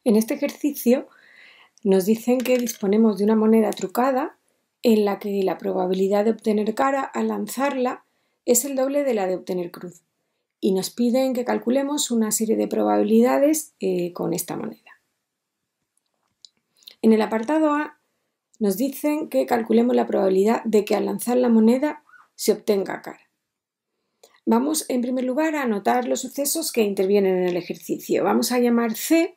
En este ejercicio nos dicen que disponemos de una moneda trucada en la que la probabilidad de obtener cara al lanzarla es el doble de la de obtener cruz, y nos piden que calculemos una serie de probabilidades con esta moneda. En el apartado A nos dicen que calculemos la probabilidad de que al lanzar la moneda se obtenga cara. Vamos en primer lugar a anotar los sucesos que intervienen en el ejercicio. Vamos a llamar C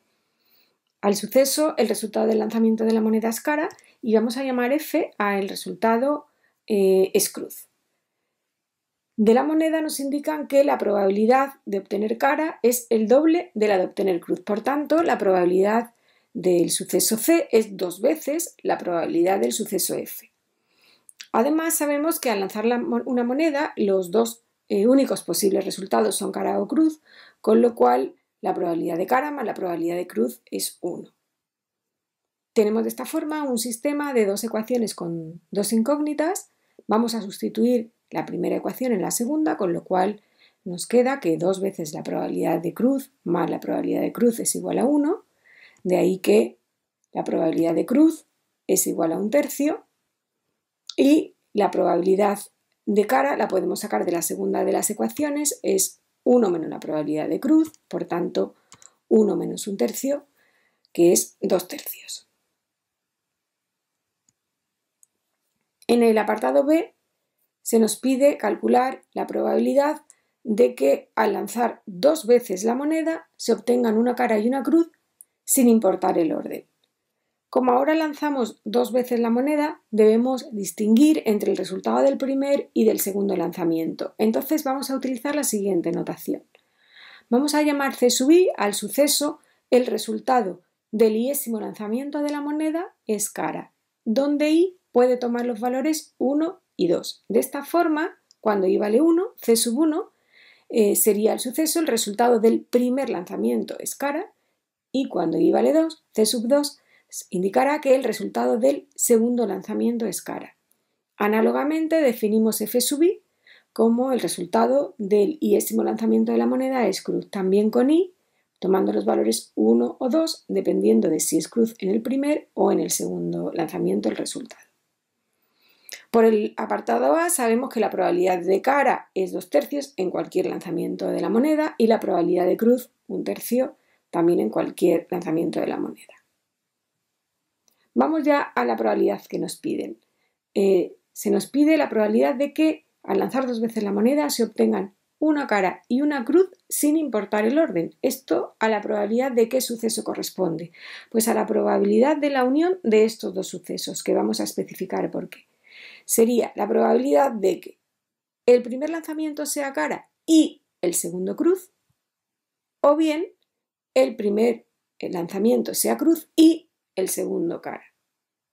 al suceso el resultado del lanzamiento de la moneda es cara y vamos a llamar F al resultado es cruz. De la moneda nos indican que la probabilidad de obtener cara es el doble de la de obtener cruz. Por tanto, la probabilidad del suceso C es 2 veces la probabilidad del suceso F. Además, sabemos que al lanzar una moneda, los dos únicos posibles resultados son cara o cruz, con lo cual la probabilidad de cara más la probabilidad de cruz es 1. Tenemos de esta forma un sistema de dos ecuaciones con dos incógnitas. Vamos a sustituir la primera ecuación en la segunda, con lo cual nos queda que 2 veces la probabilidad de cruz más la probabilidad de cruz es igual a 1. De ahí que la probabilidad de cruz es igual a 1/3 y la probabilidad de cara la podemos sacar de la segunda de las ecuaciones, es 1 menos la probabilidad de cruz, por tanto 1 menos 1/3, que es 2/3. En el apartado B se nos pide calcular la probabilidad de que al lanzar 2 veces la moneda se obtengan una cara y una cruz sin importar el orden. Como ahora lanzamos 2 veces la moneda, debemos distinguir entre el resultado del primer y del segundo lanzamiento. Entonces vamos a utilizar la siguiente notación. Vamos a llamar C sub i al suceso el resultado del iésimo lanzamiento de la moneda es cara, donde i puede tomar los valores 1 y 2. De esta forma, cuando i vale 1, C sub 1 sería el suceso el resultado del primer lanzamiento es cara, y cuando i vale 2, C sub 2 indicará que el resultado del segundo lanzamiento es cara. Análogamente definimos F sub i como el resultado del iésimo lanzamiento de la moneda es cruz, también con i, tomando los valores 1 o 2, dependiendo de si es cruz en el primer o en el segundo lanzamiento el resultado. Por el apartado A sabemos que la probabilidad de cara es 2/3 en cualquier lanzamiento de la moneda y la probabilidad de cruz 1/3 también en cualquier lanzamiento de la moneda. Vamos ya a la probabilidad que nos piden. Se nos pide la probabilidad de que al lanzar 2 veces la moneda se obtengan una cara y una cruz sin importar el orden. Esto a la probabilidad de qué suceso corresponde. Pues a la probabilidad de la unión de estos dos sucesos, que vamos a especificar por qué. Sería la probabilidad de que el primer lanzamiento sea cara y el segundo cruz, o bien el primer lanzamiento sea cruz y el segundo cara.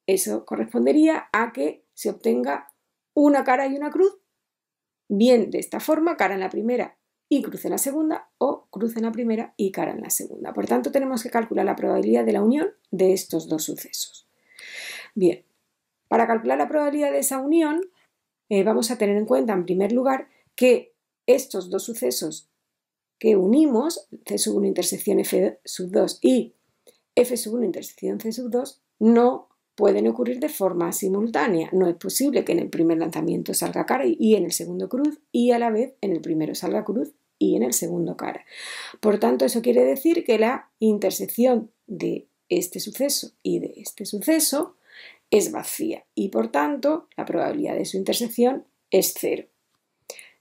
Eso correspondería a que se obtenga una cara y una cruz, bien de esta forma, cara en la primera y cruz en la segunda, o cruz en la primera y cara en la segunda. Por tanto, tenemos que calcular la probabilidad de la unión de estos dos sucesos. Bien, para calcular la probabilidad de esa unión, vamos a tener en cuenta, en primer lugar, que estos dos sucesos que unimos, C sub 1 intersección F sub 2 y F sub 1 intersección C sub 2, no pueden ocurrir de forma simultánea. No es posible que en el primer lanzamiento salga cara y en el segundo cruz, y a la vez en el primero salga cruz y en el segundo cara. Por tanto, eso quiere decir que la intersección de este suceso y de este suceso es vacía y por tanto la probabilidad de su intersección es 0.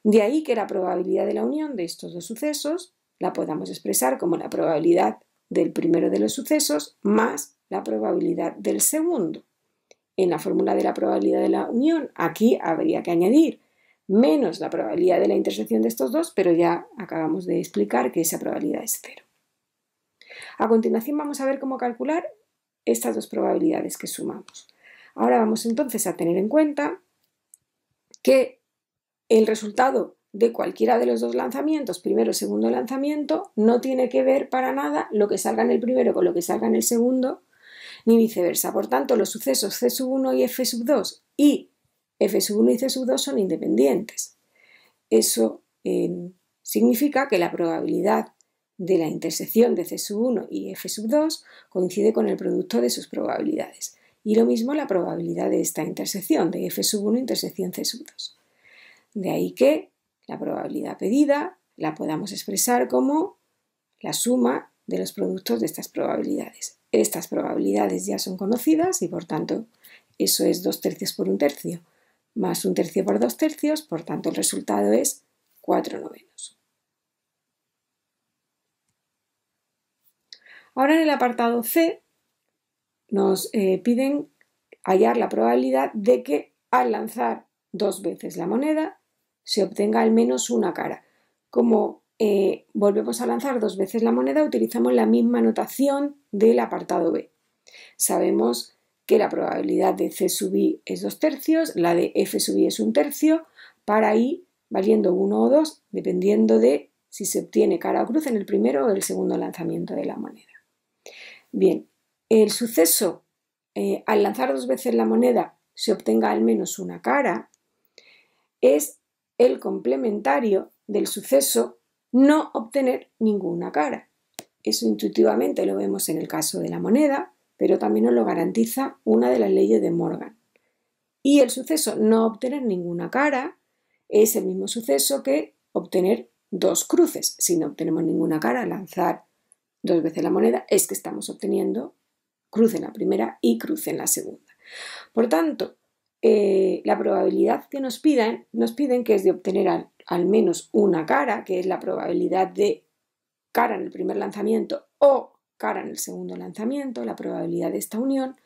De ahí que la probabilidad de la unión de estos dos sucesos la podamos expresar como la probabilidad del primero de los sucesos más la probabilidad del segundo. En la fórmula de la probabilidad de la unión, aquí habría que añadir menos la probabilidad de la intersección de estos dos, pero ya acabamos de explicar que esa probabilidad es 0. A continuación vamos a ver cómo calcular estas dos probabilidades que sumamos. Ahora vamos entonces a tener en cuenta que el resultado de cualquiera de los dos lanzamientos, primero o segundo lanzamiento, no tiene que ver para nada lo que salga en el primero con lo que salga en el segundo, ni viceversa. Por tanto, los sucesos C sub 1 y F sub 2 y F sub 1 y C sub 2 son independientes. Eso significa que la probabilidad de la intersección de C1 y F2 coincide con el producto de sus probabilidades. Y lo mismo la probabilidad de esta intersección, de F1 intersección C2. De ahí que la probabilidad pedida la podamos expresar como la suma de los productos de estas probabilidades. Estas probabilidades ya son conocidas y por tanto eso es 2/3 por 1/3 más 1/3 por 2/3, por tanto el resultado es 4/9. Ahora en el apartado C nos piden hallar la probabilidad de que al lanzar 2 veces la moneda se obtenga al menos una cara. Como volvemos a lanzar 2 veces la moneda, utilizamos la misma notación del apartado B. Sabemos que la probabilidad de C sub i es 2/3, la de F sub i es 1/3, para i valiendo 1 o 2, dependiendo de si se obtiene cara o cruz en el primero o el segundo lanzamiento de la moneda. Bien, el suceso al lanzar 2 veces la moneda se obtenga al menos una cara es el complementario del suceso no obtener ninguna cara. Eso intuitivamente lo vemos en el caso de la moneda, pero también nos lo garantiza una de las leyes de Morgan. Y el suceso no obtener ninguna cara es el mismo suceso que obtener 2 cruces. Si no obtenemos ninguna cara al lanzar 2 veces la moneda, es que estamos obteniendo cruz en la primera y cruz en la segunda. Por tanto, la probabilidad que nos piden, que es de obtener al menos una cara, que es la probabilidad de cara en el primer lanzamiento o cara en el segundo lanzamiento, la probabilidad de esta unión,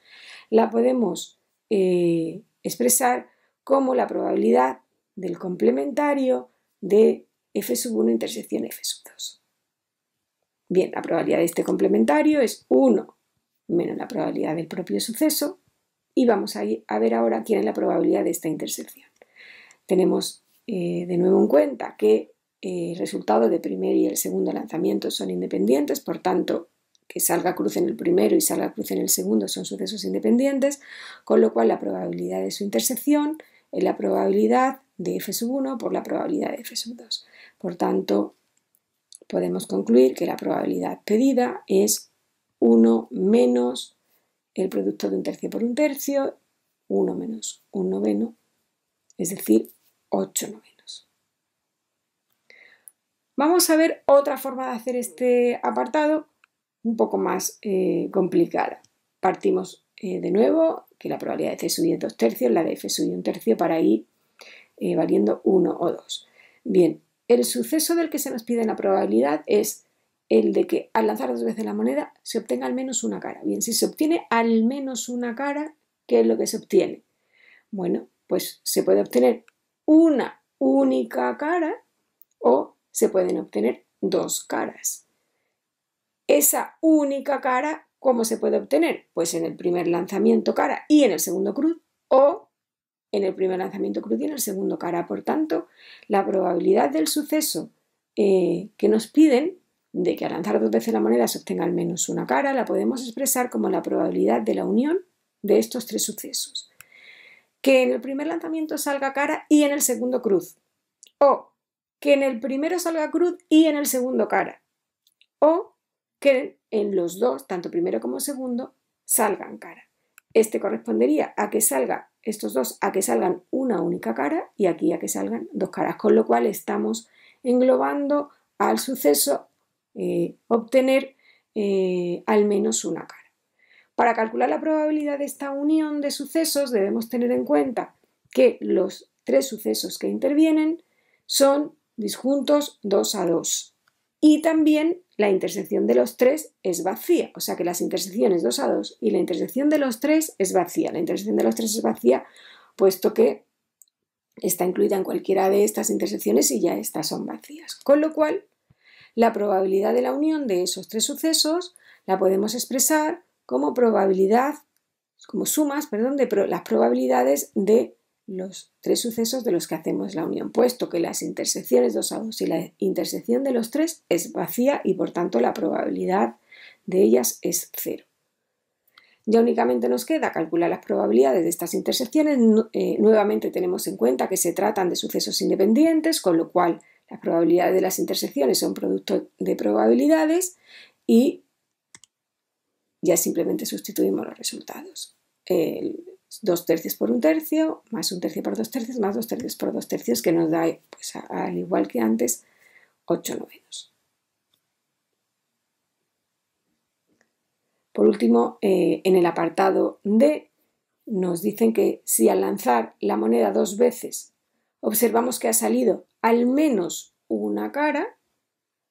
la podemos expresar como la probabilidad del complementario de F1 intersección F2. Bien, la probabilidad de este complementario es 1 menos la probabilidad del propio suceso y vamos a ver ahora quién es la probabilidad de esta intersección. Tenemos de nuevo en cuenta que el resultado del primer y el segundo lanzamiento son independientes, por tanto que salga cruz en el primero y salga cruz en el segundo son sucesos independientes, con lo cual la probabilidad de su intersección es la probabilidad de F1 por la probabilidad de F2. Por tanto, podemos concluir que la probabilidad pedida es 1 menos el producto de 1/3 por 1/3, 1 menos 1/9, es decir, 8/9. Vamos a ver otra forma de hacer este apartado un poco más complicada. Partimos de nuevo que la probabilidad de C sub i es 2/3, la de F sub i 1/3 para i valiendo 1 o 2. Bien, el suceso del que se nos pide en la probabilidad es el de que al lanzar 2 veces la moneda se obtenga al menos una cara. Bien, si se obtiene al menos una cara, ¿qué es lo que se obtiene? Bueno, pues se puede obtener una única cara o se pueden obtener 2 caras. Esa única cara, ¿cómo se puede obtener? Pues en el primer lanzamiento cara y en el segundo cruz, o en el primer lanzamiento cruz y en el segundo cara. Por tanto, la probabilidad del suceso que nos piden de que al lanzar 2 veces la moneda se obtenga al menos una cara, la podemos expresar como la probabilidad de la unión de estos 3 sucesos. Que en el primer lanzamiento salga cara y en el segundo cruz, o que en el primero salga cruz y en el segundo cara, o que en los dos, tanto primero como segundo, salgan cara. Este correspondería a que salga, estos dos, a que salgan una única cara y aquí a que salgan 2 caras, con lo cual estamos englobando al suceso obtener al menos una cara. Para calcular la probabilidad de esta unión de sucesos debemos tener en cuenta que los 3 sucesos que intervienen son disjuntos 2 a 2 y también la intersección de los 3 es vacía, o sea que las intersecciones 2 a 2 y la intersección de los 3 es vacía. La intersección de los 3 es vacía puesto que está incluida en cualquiera de estas intersecciones y ya estas son vacías. Con lo cual, la probabilidad de la unión de esos 3 sucesos la podemos expresar como probabilidad, como sumas, de las probabilidades de los 3 sucesos de los que hacemos la unión, puesto que las intersecciones 2 a 2 y la intersección de los 3 es vacía y por tanto la probabilidad de ellas es 0. Ya únicamente nos queda calcular las probabilidades de estas intersecciones. Nuevamente tenemos en cuenta que se tratan de sucesos independientes, con lo cual Las probabilidades de las intersecciones son producto de probabilidades y ya simplemente sustituimos los resultados. 2 tercios por 1 tercio, más 1 tercio por 2 tercios, más 2 tercios por 2 tercios, que nos da, pues, al igual que antes, 8 novenos. Por último, en el apartado D, nos dicen que si al lanzar la moneda 2 veces observamos que ha salido al menos una cara,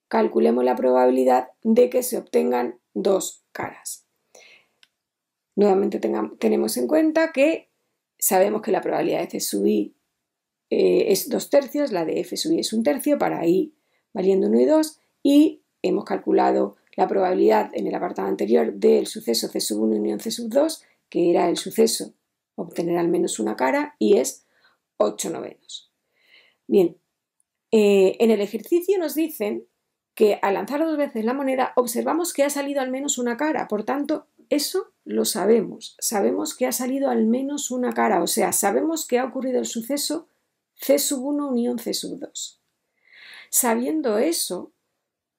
calculemos la probabilidad de que se obtengan 2 caras. Nuevamente tenemos en cuenta que sabemos que la probabilidad de C sub i es 2 tercios, la de F sub i es 1 tercio, para i valiendo 1 y 2, y hemos calculado la probabilidad en el apartado anterior del suceso C sub 1 unión C sub 2, que era el suceso obtener al menos una cara, y es 8 novenos. Bien, en el ejercicio nos dicen que al lanzar 2 veces la moneda observamos que ha salido al menos una cara, por tanto, eso lo sabemos que ha salido al menos una cara, o sea, sabemos que ha ocurrido el suceso C sub 1 unión C sub 2. Sabiendo eso,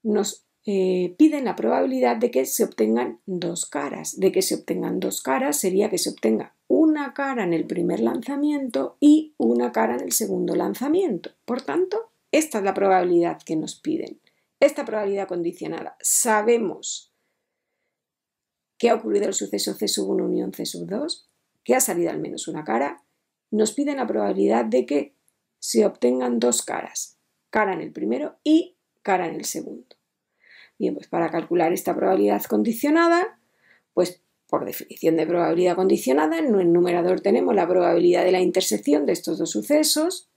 nos piden la probabilidad de que se obtengan 2 caras. De que se obtengan 2 caras sería que se obtenga una cara en el primer lanzamiento y una cara en el segundo lanzamiento. Por tanto, esta es la probabilidad que nos piden. Esta probabilidad condicionada. Sabemos que ha ocurrido el suceso C sub 1 unión C sub 2, que ha salido al menos una cara. Nos piden la probabilidad de que se obtengan 2 caras. Cara en el primero y cara en el segundo. Bien, pues para calcular esta probabilidad condicionada, pues por definición de probabilidad condicionada, en el numerador tenemos la probabilidad de la intersección de estos dos sucesos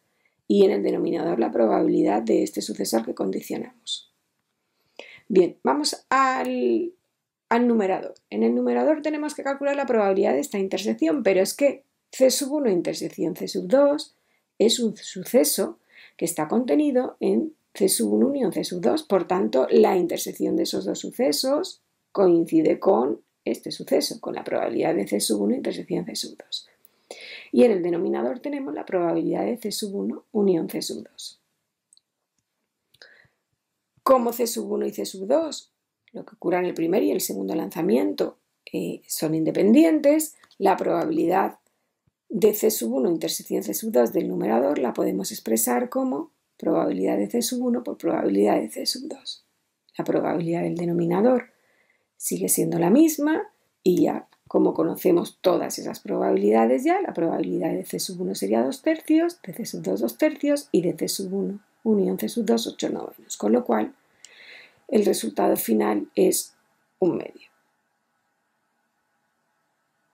y en el denominador la probabilidad de este sucesor que condicionamos. Bien, vamos al numerador. En el numerador tenemos que calcular la probabilidad de esta intersección, pero es que C sub 1 intersección C sub 2 es un suceso que está contenido en C sub 1 unión C sub 2, por tanto la intersección de esos dos sucesos coincide con este suceso, con la probabilidad de C sub 1 intersección C sub 2. Y en el denominador tenemos la probabilidad de C sub 1 unión C sub 2. Como C sub 1 y C sub 2, lo que ocurre en el primer y el segundo lanzamiento son independientes, la probabilidad de C sub 1 intersección C sub 2 del numerador la podemos expresar como probabilidad de C sub 1 por probabilidad de C sub 2. La probabilidad del denominador sigue siendo la misma y ya como conocemos todas esas probabilidades ya, la probabilidad de C sub 1 sería 2 tercios, de C sub 2 2 tercios y de C sub 1 unión C sub 2 8 novenos, con lo cual el resultado final es 1 medio.